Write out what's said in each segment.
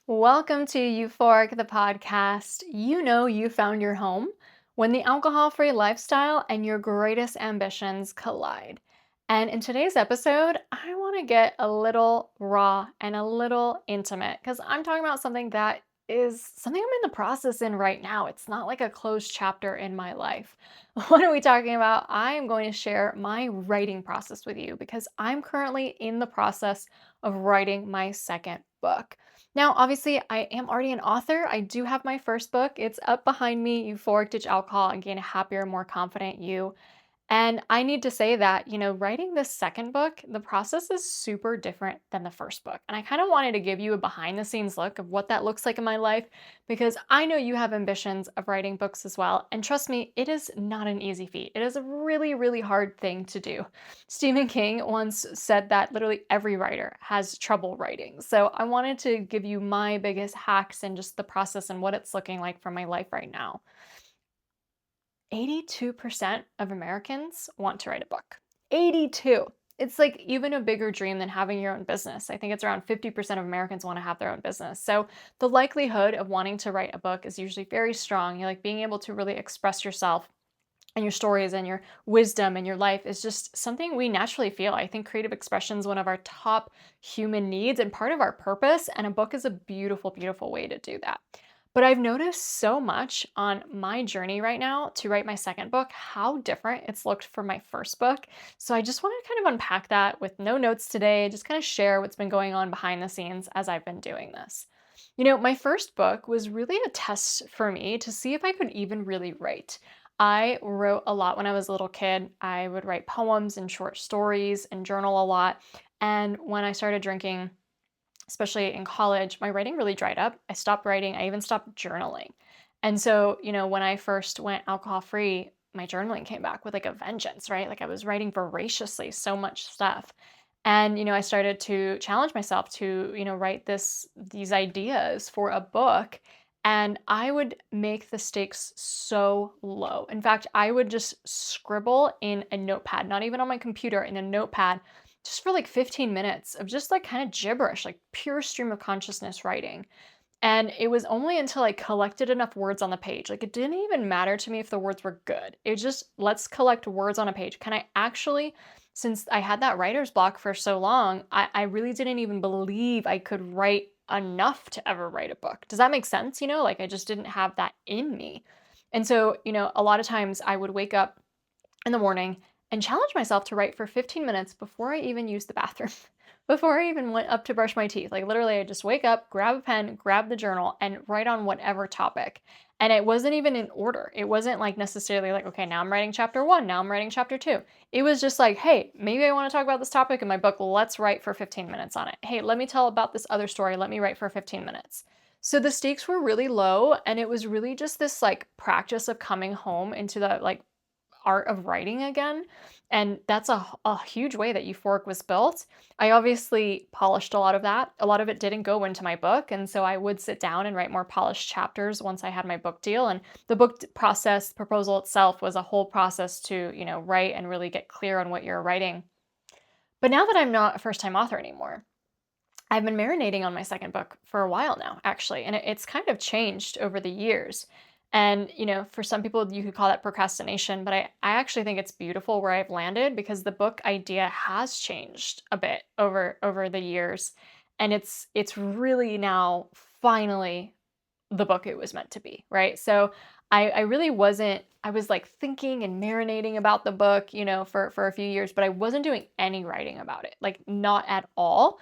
Welcome to Euphoric, the podcast. You know you found your home when the alcohol free lifestyle and your greatest ambitions collide. And in today's episode, I want to get a little raw and a little intimate because I'm talking about something that is something I'm in the process in right now. It's not like a closed chapter in my life. What are we talking about? I am going to share my writing process with you because I'm currently in the process of writing my second book. Now, obviously, I am already an author. I do have my first book. It's up behind me, Euphoric Ditch Alcohol and Gain a Happier, More Confident You. And I need to say that, writing this second book, the process is super different than the first book. And I kind of wanted to give you a behind the scenes look of what that looks like in my life because I know you have ambitions of writing books as well. And trust me, it is not an easy feat. It is a really, really hard thing to do. Stephen King once said that literally every writer has trouble writing. So I wanted to give you my biggest hacks and just the process and what it's looking like for my life right now. 82% of Americans want to write a book. 82. It's like even a bigger dream than having your own business. I think it's around 50% of Americans want to have their own business. So the likelihood of wanting to write a book is usually very strong. You like being able to really express yourself and your stories and your wisdom and your life is just something we naturally feel. I think creative expression is one of our top human needs and part of our purpose. And a book is a beautiful, beautiful way to do that. But I've noticed so much on my journey right now to write my second book, how different it's looked from my first book. So I just want to kind of unpack that with no notes today, just kind of share what's been going on behind the scenes as I've been doing this. My first book was really a test for me to see if I could even really write. I wrote a lot when I was a little kid. I would write poems and short stories and journal a lot. And when I started drinking, especially in college, my writing really dried up. I stopped writing. I even stopped journaling. And so, when I first went alcohol free, my journaling came back with like a vengeance, right? Like I was writing voraciously, so much stuff. And, I started to challenge myself to, write these ideas for a book. And I would make the stakes so low. In fact, I would just scribble in a notepad, not even on my computer, in a notepad just for like 15 minutes of just like kind of gibberish, like pure stream of consciousness writing. And it was only until I collected enough words on the page, like it didn't even matter to me if the words were good. It just, let's collect words on a page. Can I actually, since I had that writer's block for so long, I really didn't even believe I could write enough to ever write a book. Does that make sense? Like I just didn't have that in me. And so, a lot of times I would wake up in the morning and challenge myself to write for 15 minutes before I even used the bathroom, before I even went up to brush my teeth. Like literally, I just wake up, grab a pen, grab the journal, and write on whatever topic. And it wasn't even in order. It wasn't like necessarily like, okay, now I'm writing chapter one, now I'm writing chapter two. It was just like, hey, maybe I want to talk about this topic in my book. Let's write for 15 minutes on it. Hey, let me tell about this other story. Let me write for 15 minutes. So the stakes were really low. And it was really just this like practice of coming home into that like art of writing again. And that's a huge way that Euphoric was built. I obviously polished a lot of that. A lot of it didn't go into my book. And so I would sit down and write more polished chapters once I had my book deal. And the book process proposal itself was a whole process to, write and really get clear on what you're writing. But now that I'm not a first time author anymore, I've been marinating on my second book for a while now, actually, and it's kind of changed over the years. And, for some people, you could call that procrastination, but I actually think it's beautiful where I've landed because the book idea has changed a bit over the years. And it's really now finally the book it was meant to be, right? So I really wasn't, I was like thinking and marinating about the book, for a few years, but I wasn't doing any writing about it, like not at all.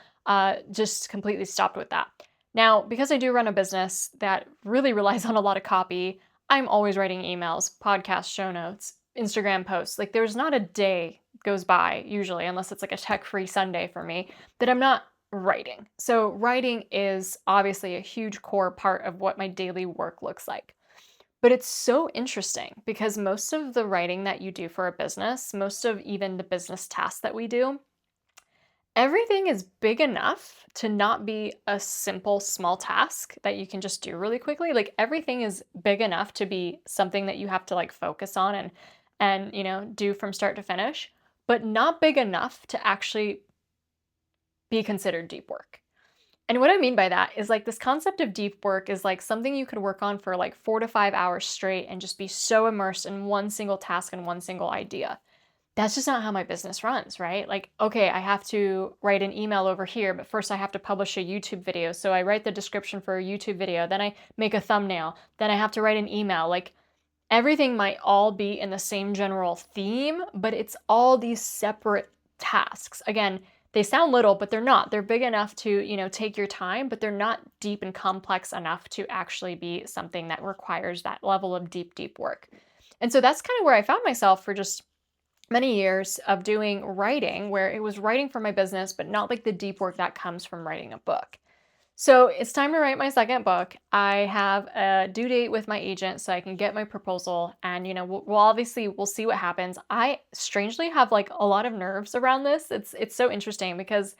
Just completely stopped with that. Now, because I do run a business that really relies on a lot of copy, I'm always writing emails, podcast show notes, Instagram posts. Like there's not a day goes by usually, unless it's like a tech-free Sunday for me, that I'm not writing. So writing is obviously a huge core part of what my daily work looks like. But it's so interesting because most of the writing that you do for a business, most of even the business tasks that we do, everything is big enough to not be a simple small task that you can just do really quickly. Like everything is big enough to be something that you have to like focus on and do from start to finish, but not big enough to actually be considered deep work. And what I mean by that is like this concept of deep work is like something you could work on for like 4 to 5 hours straight and just be so immersed in one single task and one single idea. That's just not how my business runs, right? Like, okay, I have to write an email over here, but first I have to publish a YouTube video. So I write the description for a YouTube video, then I make a thumbnail, then I have to write an email. Like, everything might all be in the same general theme, but it's all these separate tasks. Again, they sound little, but they're not. They're big enough to, take your time, but they're not deep and complex enough to actually be something that requires that level of deep, deep work. And so that's kind of where I found myself for just many years of doing writing, where it was writing for my business, but not like the deep work that comes from writing a book. So it's time to write my second book. I have a due date with my agent so I can get my proposal, and we'll obviously we'll see what happens. I strangely have like a lot of nerves around this. It's so interesting because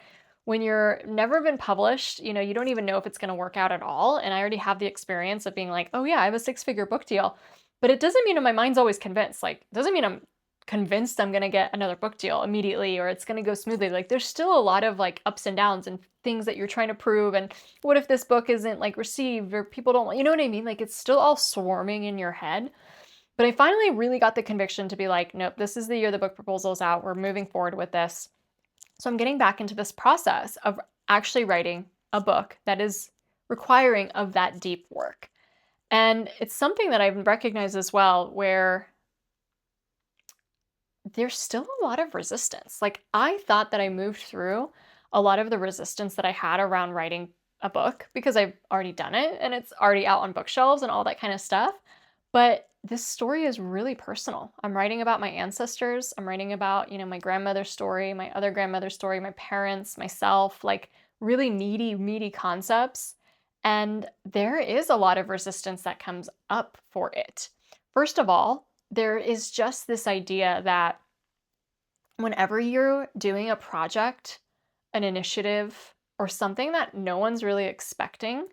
when you're never been published, you don't even know if it's going to work out at all. And I already have the experience of being like, oh yeah, I have a 6-figure book deal. But it doesn't mean my mind's always convinced. Like, it doesn't mean I'm convinced I'm going to get another book deal immediately or it's going to go smoothly. Like, there's still a lot of like ups and downs and things that you're trying to prove. And what if this book isn't like received or people don't, you know what I mean? Like, it's still all swarming in your head. But I finally really got the conviction to be like, nope, this is the year the book proposal's out. We're moving forward with this. So I'm getting back into this process of actually writing a book that is requiring of that deep work. And it's something that I've recognized as well, where there's still a lot of resistance. Like, I thought that I moved through a lot of the resistance that I had around writing a book because I've already done it and it's already out on bookshelves and all that kind of stuff. But this story is really personal. I'm writing about my ancestors. I'm writing about, my grandmother's story, my other grandmother's story, my parents, myself, like really meaty concepts. And there is a lot of resistance that comes up for it. First of all, there is just this idea that whenever you're doing a project, an initiative, or something that no one's really expecting,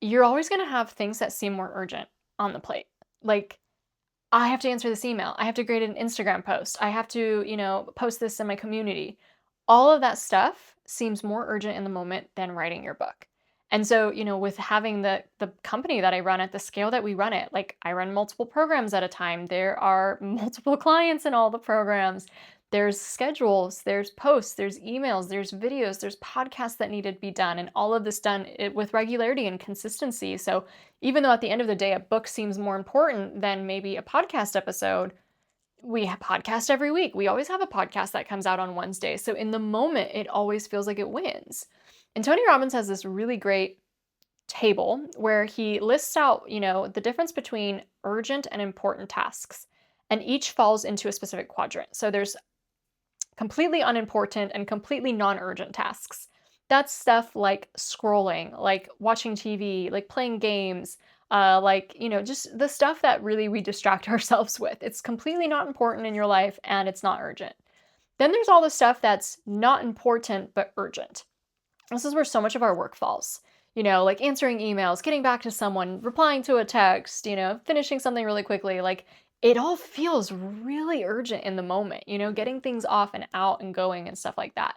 you're always going to have things that seem more urgent on the plate. Like, I have to answer this email. I have to create an Instagram post. I have to, post this in my community. All of that stuff seems more urgent in the moment than writing your book. And so, with having the company that I run at the scale that we run it, like, I run multiple programs at a time. There are multiple clients in all the programs. There's schedules, there's posts, there's emails, there's videos, there's podcasts that needed to be done, and all of this done with regularity and consistency. So even though at the end of the day, a book seems more important than maybe a podcast episode, we have podcast every week. We always have a podcast that comes out on Wednesday. So in the moment, it always feels like it wins. And Tony Robbins has this really great table where he lists out, the difference between urgent and important tasks. And each falls into a specific quadrant. So there's completely unimportant and completely non-urgent tasks. That's stuff like scrolling, like watching TV, like playing games, just the stuff that really we distract ourselves with. It's completely not important in your life and it's not urgent. Then there's all the stuff that's not important but urgent. This is where so much of our work falls. Like answering emails, getting back to someone, replying to a text, finishing something really quickly. Like, it all feels really urgent in the moment, getting things off and out and going and stuff like that.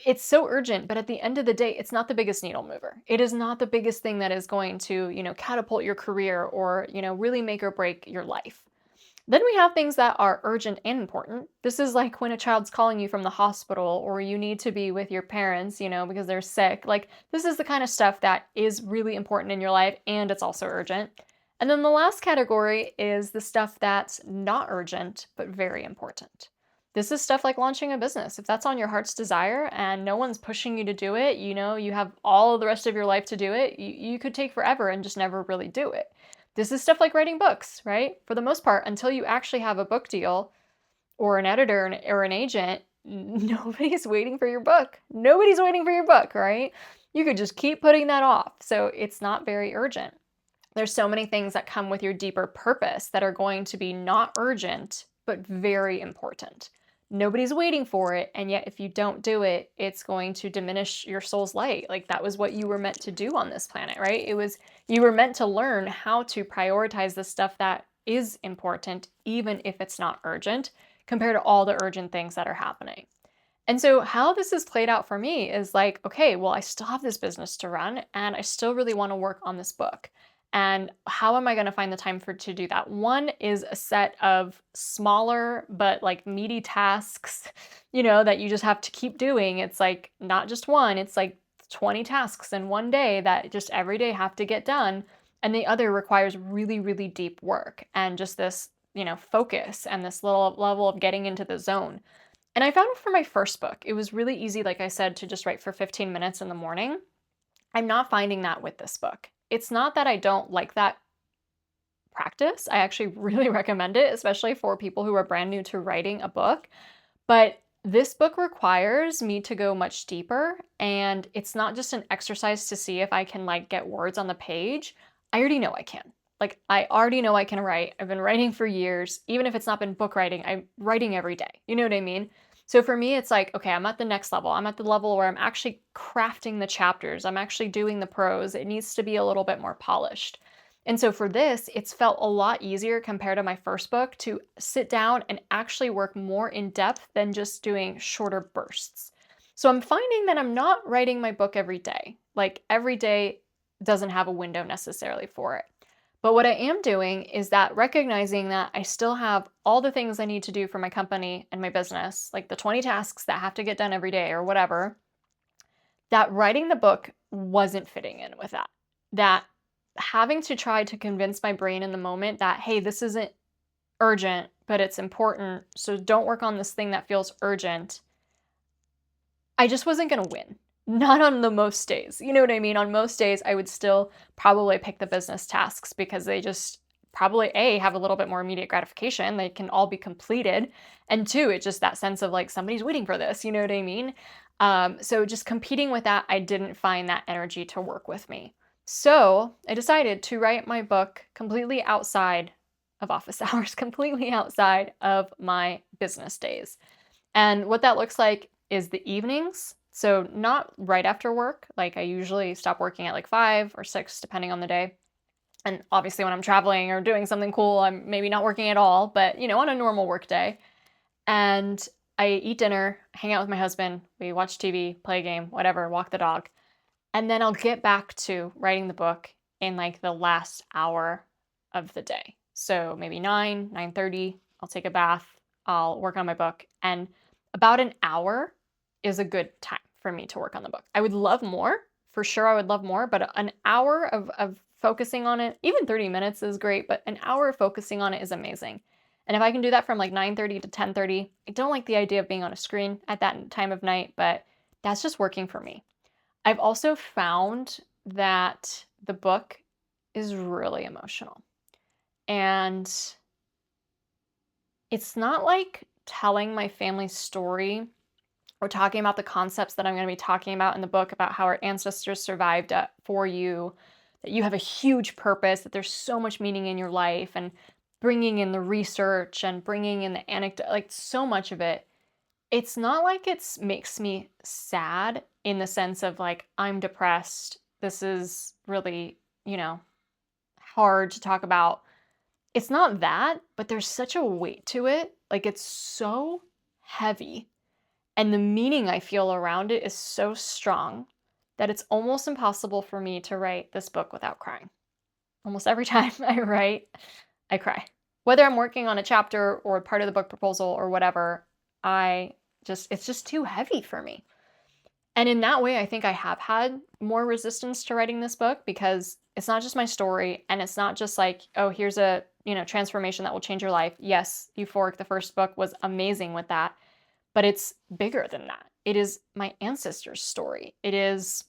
It's so urgent, but at the end of the day, it's not the biggest needle mover. It is not the biggest thing that is going to, catapult your career or, really make or break your life. Then we have things that are urgent and important. This is like when a child's calling you from the hospital or you need to be with your parents, because they're sick. Like, this is the kind of stuff that is really important in your life and it's also urgent. And then the last category is the stuff that's not urgent, but very important. This is stuff like launching a business. If that's on your heart's desire and no one's pushing you to do it, you have all of the rest of your life to do it, you could take forever and just never really do it. This is stuff like writing books, right? For the most part, until you actually have a book deal or an editor or an agent, nobody's waiting for your book. Nobody's waiting for your book, right? You could just keep putting that off. So it's not very urgent. There's so many things that come with your deeper purpose that are going to be not urgent, but very important. Nobody's waiting for it. And yet, if you don't do it, it's going to diminish your soul's light. Like, that was what you were meant to do on this planet, right? You were meant to learn how to prioritize the stuff that is important, even if it's not urgent, compared to all the urgent things that are happening. And so how this has played out for me is like, okay, well, I still have this business to run and I still really want to work on this book. And how am I going to find the time for to do that? One is a set of smaller but like meaty tasks, that you just have to keep doing. It's like not just one, it's like 20 tasks in one day that just every day have to get done. And the other requires really, really deep work and just this, focus and this little level of getting into the zone. And I found for my first book, it was really easy, like I said, to just write for 15 minutes in the morning. I'm not finding that with this book. It's not that I don't like that practice. I actually really recommend it, especially for people who are brand new to writing a book. But this book requires me to go much deeper. And it's not just an exercise to see if I can like get words on the page. I already know I can. Like, I already know I can write. I've been writing for years. Even if it's not been book writing, I'm writing every day. You know what I mean? So for me, it's like, okay, I'm at the next level. I'm at the level where I'm actually crafting the chapters. I'm actually doing the prose. It needs to be a little bit more polished. And so for this, it's felt a lot easier compared to my first book to sit down and actually work more in depth than just doing shorter bursts. So I'm finding that I'm not writing my book every day. Like every day doesn't have a window necessarily for it. But what I am doing is that recognizing that I still have all the things I need to do for my company and my business, like the 20 tasks that have to get done every day or whatever, that writing the book wasn't fitting in with that. That having to try to convince my brain in the moment that, hey, this isn't urgent, but it's important. So don't work on this thing that feels urgent. I just wasn't going to win. Not on the most days. You know what I mean? On most days, I would still probably pick the business tasks because they just probably A, have a little bit more immediate gratification. They can all be completed. And two, it's just that sense of like somebody's waiting for this. You know what I mean? So just competing with that, I didn't find that energy to work with me. So I decided to write my book completely outside of office hours, completely outside of my business days. And what that looks like is the evenings. So not right after work. Like I usually stop working at like 5 or 6, depending on the day. And obviously when I'm traveling or doing something cool, I'm maybe not working at all, but on a normal work day. And I eat dinner, hang out with my husband, we watch TV, play a game, whatever, walk the dog. And then I'll get back to writing the book in like the last hour of the day. So maybe 9:30, I'll take a bath, I'll work on my book. And about an hour is a good time for me to work on the book. I would love more, for sure I would love more, but an hour of focusing on it, even 30 minutes is great, but an hour of focusing on it is amazing. And if I can do that from like 9:30 to 10:30, I don't like the idea of being on a screen at that time of night, but that's just working for me. I've also found that the book is really emotional. And it's not like telling my family's story or talking about the concepts that I'm going to be talking about in the book about how our ancestors survived for you, that you have a huge purpose, that there's so much meaning in your life, and bringing in the research and bringing in the anecdote, like so much of it. It's not like it's makes me sad in the sense of like, I'm depressed. This is really, hard to talk about. It's not that, but there's such a weight to it. Like it's so heavy. And the meaning I feel around it is so strong that it's almost impossible for me to write this book without crying. Almost every time I write, I cry. Whether I'm working on a chapter or part of the book proposal or whatever, it's just too heavy for me. And in that way, I think I have had more resistance to writing this book because it's not just my story and it's not just like, oh, here's a, transformation that will change your life. Yes, Euphoric, the first book, was amazing with that, but it's bigger than that. It is my ancestors' story. It is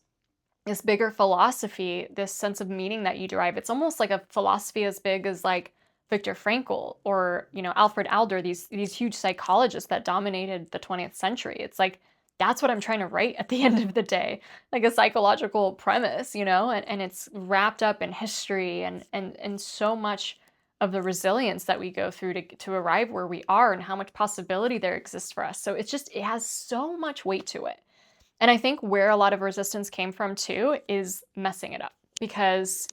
this bigger philosophy, this sense of meaning that you derive. It's almost like a philosophy as big as like Viktor Frankl or, Alfred Adler, these huge psychologists that dominated the 20th century. It's like that's what I'm trying to write at the end of the day, like a psychological premise, and it's wrapped up in history and so much of the resilience that we go through to arrive where we are and how much possibility there exists for us. So it has so much weight to it. And I think where a lot of resistance came from too is messing it up because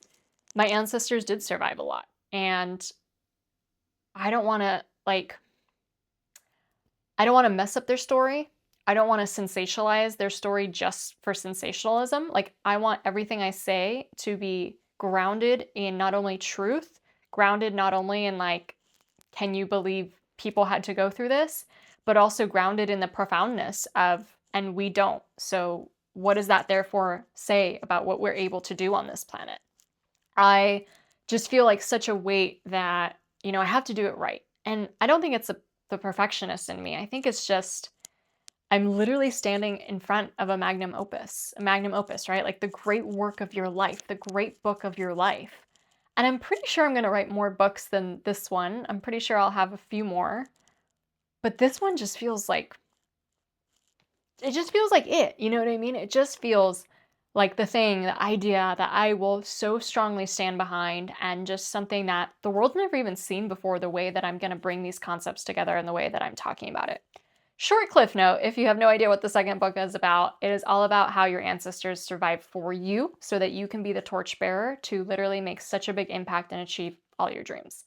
my ancestors did survive a lot. And I don't want to mess up their story. I don't want to sensationalize their story just for sensationalism. Like, I want everything I say to be grounded in not only truth, grounded not only in like, can you believe people had to go through this, but also grounded in the profoundness of, and we don't. So, what does that therefore say about what we're able to do on this planet? I just feel like such a weight that, I have to do it right. And I don't think it's the perfectionist in me. I think it's just, I'm literally standing in front of a magnum opus, right? Like the great work of your life, the great book of your life. And I'm pretty sure I'm going to write more books than this one. I'm pretty sure I'll have a few more. But this one just feels like, it just feels like it. You know what I mean? It just feels like the thing, the idea that I will so strongly stand behind, and just something that the world's never even seen before, the way that I'm going to bring these concepts together and the way that I'm talking about it. Short cliff note, if you have no idea what the second book is about, it is all about how your ancestors survived for you so that you can be the torchbearer to literally make such a big impact and achieve all your dreams.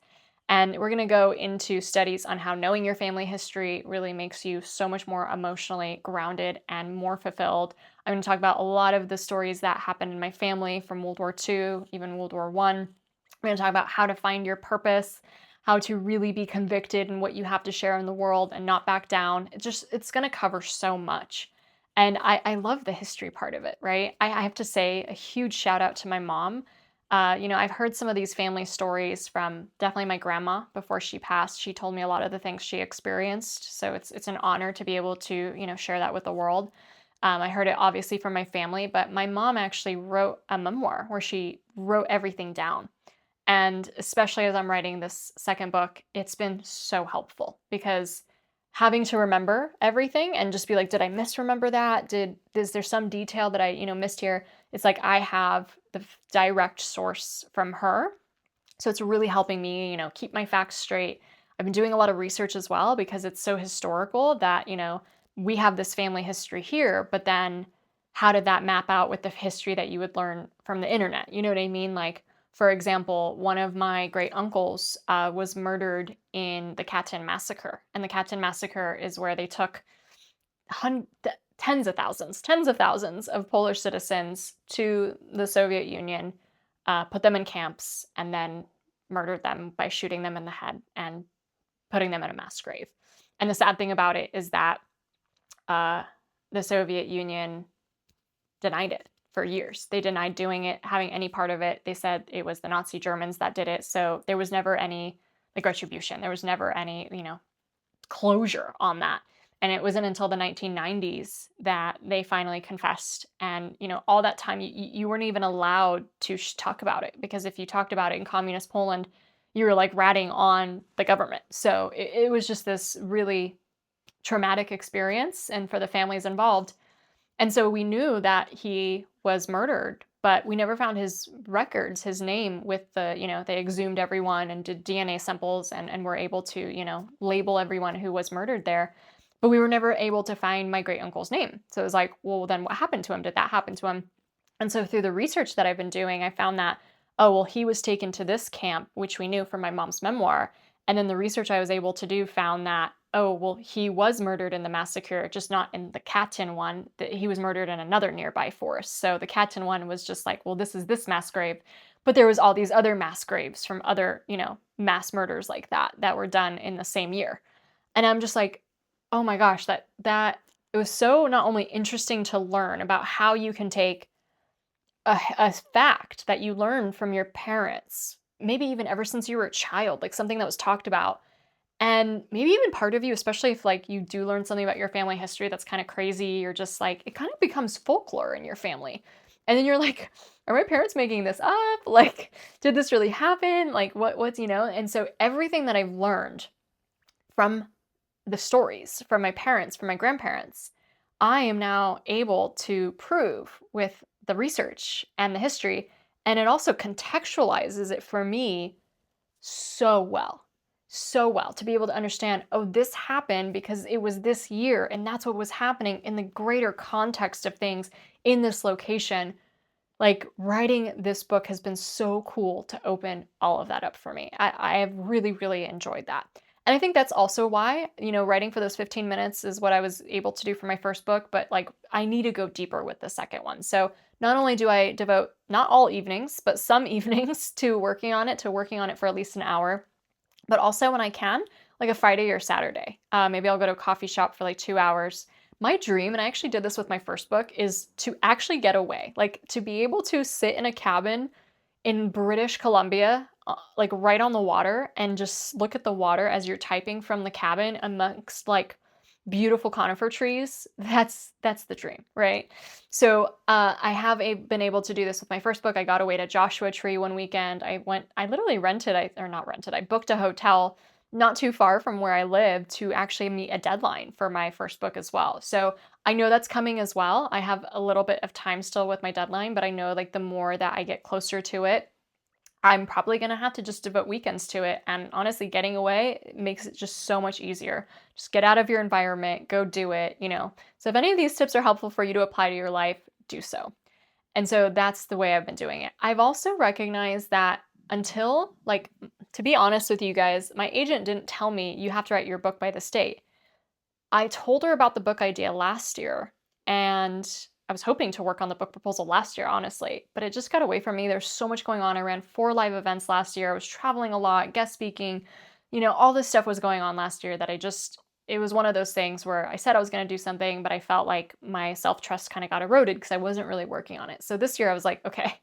And we're going to go into studies on how knowing your family history really makes you so much more emotionally grounded and more fulfilled. I'm going to talk about a lot of the stories that happened in my family from World War II, even World War I. We're going to talk about how to find your purpose, how to really be convicted in what you have to share in the world and not back down. It's going to cover so much. And I love the history part of it, right? I have to say a huge shout out to my mom. I've heard some of these family stories from definitely my grandma before she passed. She told me a lot of the things she experienced. So it's an honor to be able to, share that with the world. I heard it obviously from my family, but my mom actually wrote a memoir where she wrote everything down. And especially as I'm writing this second book, it's been so helpful because having to remember everything and just be like, did I misremember that? Is there some detail that I, missed here? It's like I have the direct source from her. So it's really helping me, keep my facts straight. I've been doing a lot of research as well because it's so historical that, we have this family history here, but then how did that map out with the history that you would learn from the internet? You know what I mean? Like, for example, one of my great uncles was murdered in the Katyn massacre. And the Katyn massacre is where they took tens of thousands of Polish citizens to the Soviet Union, put them in camps, and then murdered them by shooting them in the head and putting them in a mass grave. And the sad thing about it is that the Soviet Union denied it for years. They denied doing it, having any part of it. They said it was the Nazi Germans that did it. So there was never any like retribution. There was never any, closure on that. And it wasn't until the 1990s that they finally confessed. And, all that time you weren't even allowed to talk about it, because if you talked about it in communist Poland, you were like ratting on the government. So it was just this really traumatic experience, and for the families involved. And so we knew that he was murdered, but we never found his records, his name with they exhumed everyone and did DNA samples and were able to, label everyone who was murdered there. But we were never able to find my great uncle's name. So it was like, well, then what happened to him? Did that happen to him? And so through the research that I've been doing, I found that, oh, well, he was taken to this camp, which we knew from my mom's memoir. And then the research I was able to do found that, oh, well, he was murdered in the massacre, just not in the Katyn one, that he was murdered in another nearby forest. So the Katyn one was just like, well, this is this mass grave. But there was all these other mass graves from other, mass murders like that were done in the same year. And I'm just like, oh my gosh, that it was so not only interesting to learn about how you can take a fact that you learn from your parents, maybe even ever since you were a child, like something that was talked about, and maybe even part of you, especially if like you do learn something about your family history that's kind of crazy, or just like it kind of becomes folklore in your family. And then you're like, are my parents making this up? Like, did this really happen? Like what's, and so everything that I've learned from the stories, from my parents, from my grandparents, I am now able to prove with the research and the history. And it also contextualizes it for me so well, to be able to understand, oh, this happened because it was this year, and that's what was happening in the greater context of things in this location. Like, writing this book has been so cool to open all of that up for me. I have really, really enjoyed that. And I think that's also why, writing for those 15 minutes is what I was able to do for my first book, but like I need to go deeper with the second one. So not only do I devote not all evenings, but some evenings to working on it for at least an hour, but also when I can, like a Friday or Saturday, maybe I'll go to a coffee shop for like 2 hours. My dream, and I actually did this with my first book, is to actually get away, like to be able to sit in a cabin in British Columbia, like right on the water, and just look at the water as you're typing from the cabin amongst like beautiful conifer trees. That's the dream, right? So I have been able to do this with my first book. I got away to Joshua Tree one weekend. I literally or not rented, I booked a hotel not too far from where I live to actually meet a deadline for my first book as well. So I know that's coming as well. I have a little bit of time still with my deadline, but I know like the more that I get closer to it, I'm probably going to have to just devote weekends to it. And honestly, getting away makes it just so much easier. Just get out of your environment, go do it. So if any of these tips are helpful for you to apply to your life, do so. And so that's the way I've been doing it. I've also recognized that until, like, to be honest with you guys, my agent didn't tell me you have to write your book by this date. I told her about the book idea last year, and I was hoping to work on the book proposal last year, honestly, but it just got away from me. There's so much going on. I ran 4 live events last year. I was traveling a lot, guest speaking, all this stuff was going on last year that it was one of those things where I said I was going to do something, but I felt like my self-trust kind of got eroded because I wasn't really working on it. So this year I was like, okay,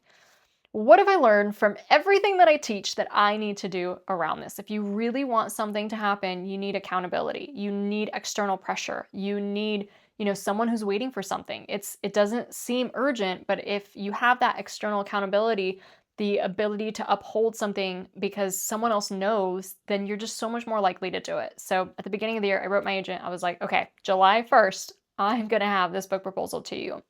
what have I learned from everything that I teach that I need to do around this? If you really want something to happen, you need accountability. You need external pressure. You need, someone who's waiting for something. It doesn't seem urgent, but if you have that external accountability, the ability to uphold something because someone else knows, then you're just so much more likely to do it. So at the beginning of the year, I wrote my agent. I was like, okay, July 1st, I'm going to have this book proposal to you.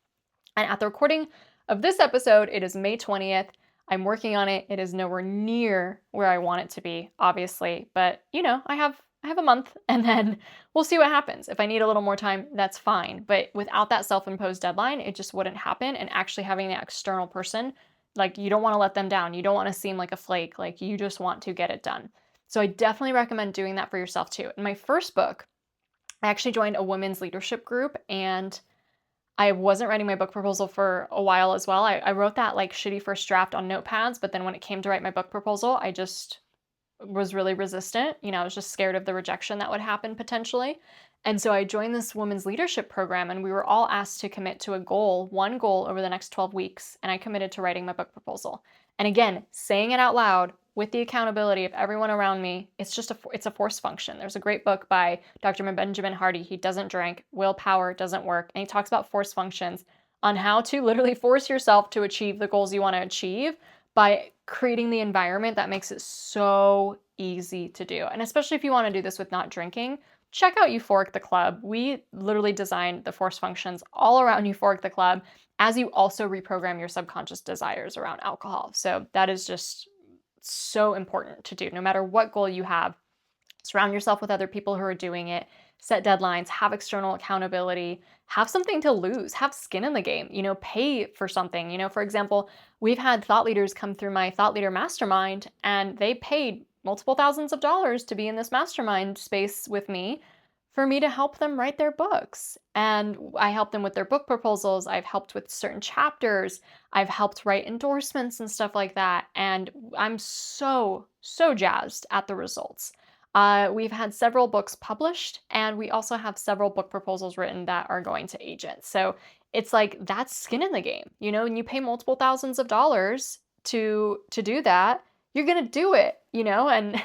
And at the recording of this episode, it is May 20th. I'm working on it. It is nowhere near where I want it to be, obviously, but I have a month and then we'll see what happens. If I need a little more time, that's fine. But without that self-imposed deadline, it just wouldn't happen. And actually having the external person, like you don't want to let them down. You don't want to seem like a flake. Like you just want to get it done. So I definitely recommend doing that for yourself too. In my first book, I actually joined a women's leadership group, and I wasn't writing my book proposal for a while as well. I wrote that like shitty first draft on notepads, but then when it came to write my book proposal, I just was really resistant. I was just scared of the rejection that would happen potentially. And so I joined this women's leadership program, and we were all asked to commit to one goal over the next 12 weeks. And I committed to writing my book proposal. And again, saying it out loud with the accountability of everyone around me, it's a force function. There's a great book by Dr. Benjamin Hardy. He doesn't drink, willpower doesn't work. And he talks about force functions on how to literally force yourself to achieve the goals you want to achieve by creating the environment that makes it so easy to do. And especially if you want to do this with not drinking, check out Euphoric the Club. We literally designed the force functions all around Euphoric the Club as you also reprogram your subconscious desires around alcohol. So that is just so important to do. No matter what goal you have, surround yourself with other people who are doing it, set deadlines, have external accountability, have something to lose, have skin in the game, pay for something. For example, we've had thought leaders come through my thought leader mastermind, and they paid multiple thousands of dollars to be in this mastermind space with me for me to help them write their books. And I helped them with their book proposals. I've helped with certain chapters. I've helped write endorsements and stuff like that. And I'm so, so jazzed at the results. We've had several books published, and we also have several book proposals written that are going to agents. So it's like that's skin in the game, and you pay multiple thousands of dollars to do that, you're going to do it, and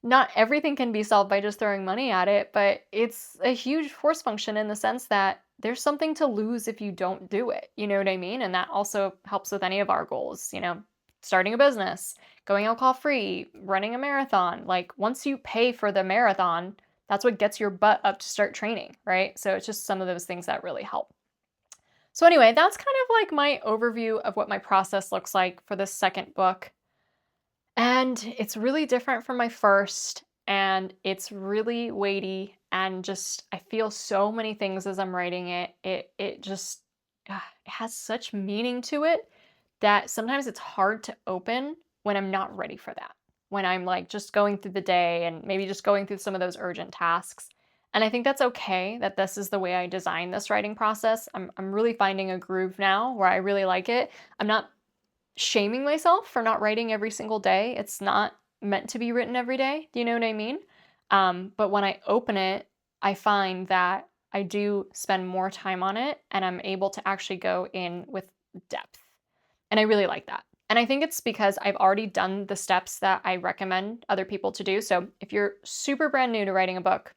not everything can be solved by just throwing money at it, but it's a huge force function in the sense that there's something to lose if you don't do it. You know what I mean? And that also helps with any of our goals, starting a business, going alcohol free, running a marathon. Like once you pay for the marathon, that's what gets your butt up to start training, right? So it's just some of those things that really help. So anyway, that's kind of like my overview of what my process looks like for the second book. And it's really different from my first, and it's really weighty, and just I feel so many things as I'm writing it. It just it has such meaning to it that sometimes it's hard to open when I'm not ready for that. when I'm like just going through the day and maybe just going through some of those urgent tasks. And I think that's okay that this is the way I design this writing process. I'm really finding a groove now where I really like it. I'm not shaming myself for not writing every single day. It's not meant to be written every day. Do you know what I mean? But when I open it, I find that I do spend more time on it and I'm able to actually go in with depth. And I really like that. And I think it's because I've already done the steps that I recommend other people to do. So if you're super brand new to writing a book,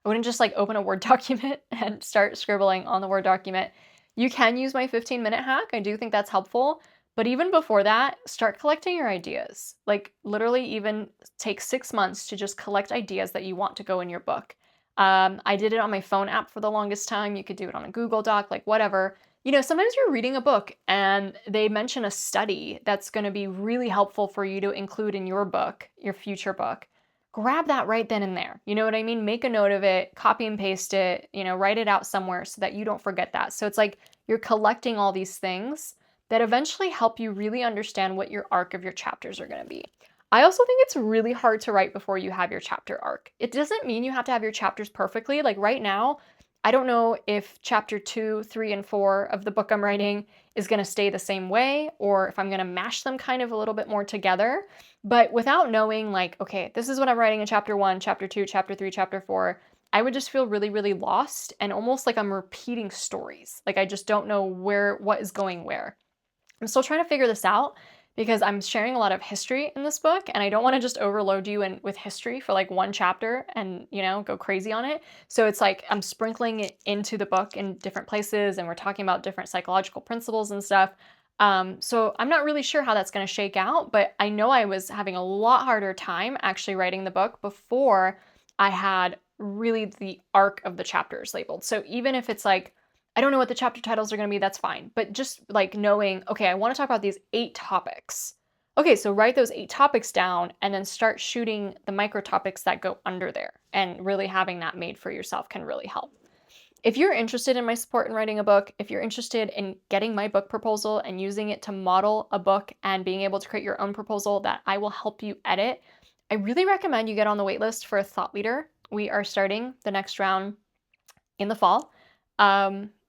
I wouldn't just like open a Word document and start scribbling on the Word document. You can use my 15-minute hack. I do think that's helpful. But even before that, start collecting your ideas. Like literally even take 6 months to just collect ideas that you want to go in your book. I did it on my phone app for the longest time. You could do it on a Google Doc, like whatever. You know, sometimes you're reading a book and they mention a study that's going to be really helpful for you to include in your book, your future book. Grab that right then and there. You know what I mean? Make a note of it, copy and paste it, write it out somewhere so that you don't forget that. So it's like you're collecting all these things that eventually help you really understand what your arc of your chapters are going to be. I also think it's really hard to write before you have your chapter arc. It doesn't mean you have to have your chapters perfectly. Like right now, I don't know if chapter 2, 3, and 4 of the book I'm writing is going to stay the same way or if I'm going to mash them kind of a little bit more together. But without knowing, like, okay, this is what I'm writing in chapter 1, chapter 2, chapter 3, chapter 4, I would just feel really, really lost and almost like I'm repeating stories. Like I just don't know what is going where. I'm still trying to figure this out because I'm sharing a lot of history in this book and I don't want to just overload you with history for like one chapter and, go crazy on it. So it's like I'm sprinkling it into the book in different places and we're talking about different psychological principles and stuff. So I'm not really sure how that's going to shake out, but I know I was having a lot harder time actually writing the book before I had really the arc of the chapters labeled. So even if it's like, I don't know what the chapter titles are going to be, that's fine. But just like knowing, okay, I want to talk about these 8 topics. Okay, so write those 8 topics down and then start shooting the micro topics that go under there. And really having that made for yourself can really help. If you're interested in my support in writing a book, if you're interested in getting my book proposal and using it to model a book and being able to create your own proposal that I will help you edit, I really recommend you get on the waitlist for a thought leader. We are starting the next round in the fall.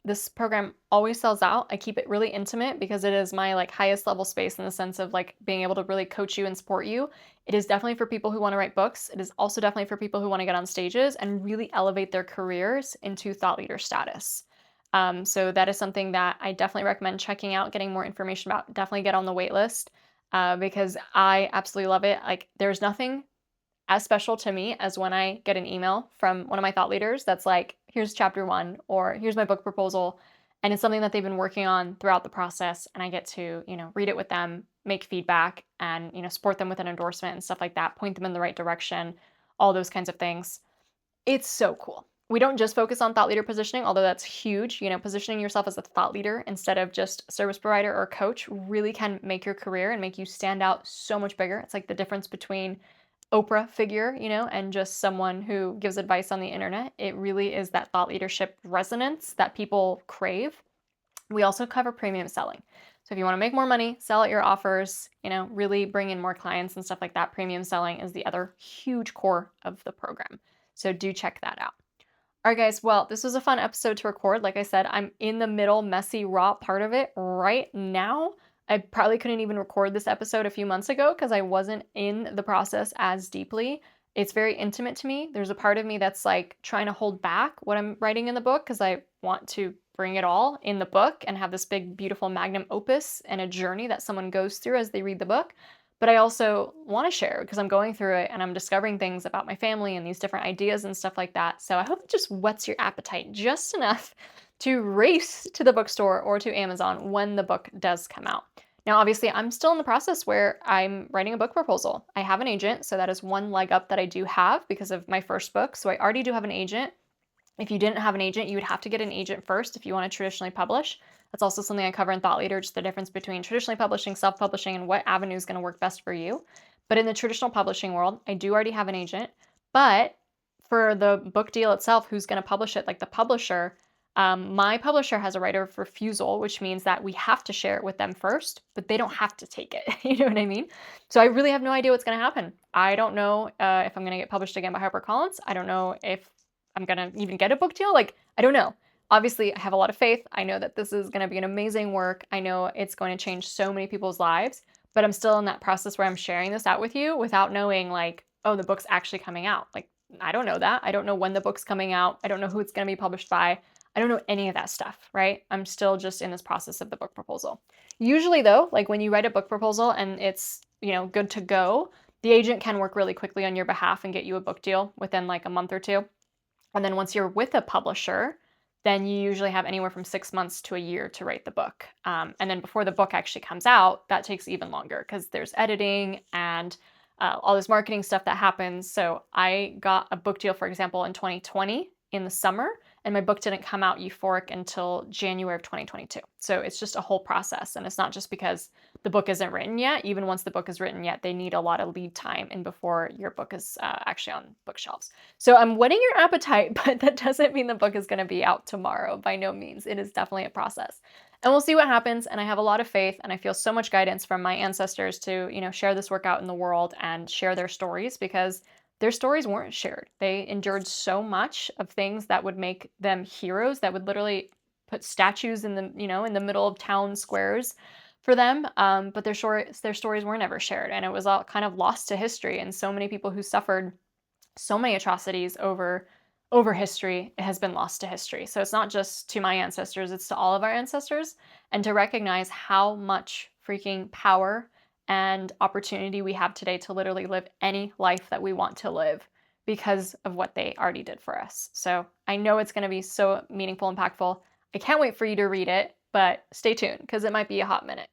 This program always sells out. I keep it really intimate because it is my like highest level space in the sense of like being able to really coach you and support you. It is definitely for people who want to write books. It is also definitely for people who want to get on stages and really elevate their careers into thought leader status. So that is something that I definitely recommend checking out, getting more information about. Definitely get on the wait list because I absolutely love it. Like there's nothing as special to me as when I get an email from one of my thought leaders that's like, here's chapter 1 or here's my book proposal. And it's something that they've been working on throughout the process. And I get to, read it with them, make feedback and, support them with an endorsement and stuff like that, point them in the right direction, all those kinds of things. It's so cool. We don't just focus on thought leader positioning, although that's huge. Positioning yourself as a thought leader instead of just service provider or coach really can make your career and make you stand out so much bigger. It's like the difference between Oprah figure, and just someone who gives advice on the internet. It really is that thought leadership resonance that people crave. We also cover premium selling. So if you want to make more money, sell at your offers, really bring in more clients and stuff like that, premium selling is the other huge core of the program. So do check that out. All right, guys. Well, this was a fun episode to record. Like I said, I'm in the middle, messy, raw part of it right now. I probably couldn't even record this episode a few months ago because I wasn't in the process as deeply. It's very intimate to me. There's a part of me that's like trying to hold back what I'm writing in the book because I want to bring it all in the book and have this big, beautiful magnum opus and a journey that someone goes through as they read the book. But I also want to share because I'm going through it and I'm discovering things about my family and these different ideas and stuff like that. So I hope it just whets your appetite just enough to race to the bookstore or to Amazon when the book does come out. Now, obviously, I'm still in the process where I'm writing a book proposal. I have an agent, so that is one leg up that I do have because of my first book. So I already do have an agent. If you didn't have an agent, you would have to get an agent first if you want to traditionally publish. That's also something I cover in Thought Leader, just the difference between traditionally publishing, self-publishing, and what avenue is going to work best for you. But in the traditional publishing world, I do already have an agent. But for the book deal itself, who's going to publish it, like the publisher, My publisher has a right of refusal, which means that we have to share it with them first, but they don't have to take it. You know what I mean? So I really have no idea what's going to happen. I don't know if I'm going to get published again by HarperCollins. I don't know if I'm going to even get a book deal. Like, I don't know. Obviously, I have a lot of faith. I know that this is going to be an amazing work. I know it's going to change so many people's lives, but I'm still in that process where I'm sharing this out with you without knowing, like, oh, the book's actually coming out. Like, I don't know that. I don't know when the book's coming out. I don't know who it's going to be published by. I don't know any of that stuff, right? I'm still just in this process of the book proposal. Usually though, like when you write a book proposal and it's, good to go, the agent can work really quickly on your behalf and get you a book deal within like a month or two. And then once you're with a publisher, then you usually have anywhere from 6 months to a year to write the book. And then before the book actually comes out, that takes even longer because there's editing and all this marketing stuff that happens. So I got a book deal, for example, in 2020 in the summer, and my book didn't come out Euphoric until January of 2022. So it's just a whole process. And it's not just because the book isn't written yet. Even once the book is written yet, they need a lot of lead time and before your book is actually on bookshelves. So I'm whetting your appetite, but that doesn't mean the book is going to be out tomorrow. By no means. It is definitely a process. And we'll see what happens. And I have a lot of faith and I feel so much guidance from my ancestors to, share this work out in the world and share their stories because their stories weren't shared. They endured so much of things that would make them heroes that would literally put statues in the middle of town squares for them. But their stories weren't ever shared. And it was all kind of lost to history. And so many people who suffered so many atrocities over history, it has been lost to history. So it's not just to my ancestors, it's to all of our ancestors, and to recognize how much freaking power and opportunity we have today to literally live any life that we want to live because of what they already did for us. So I know it's going to be so meaningful, impactful. I can't wait for you to read it, but stay tuned because it might be a hot minute.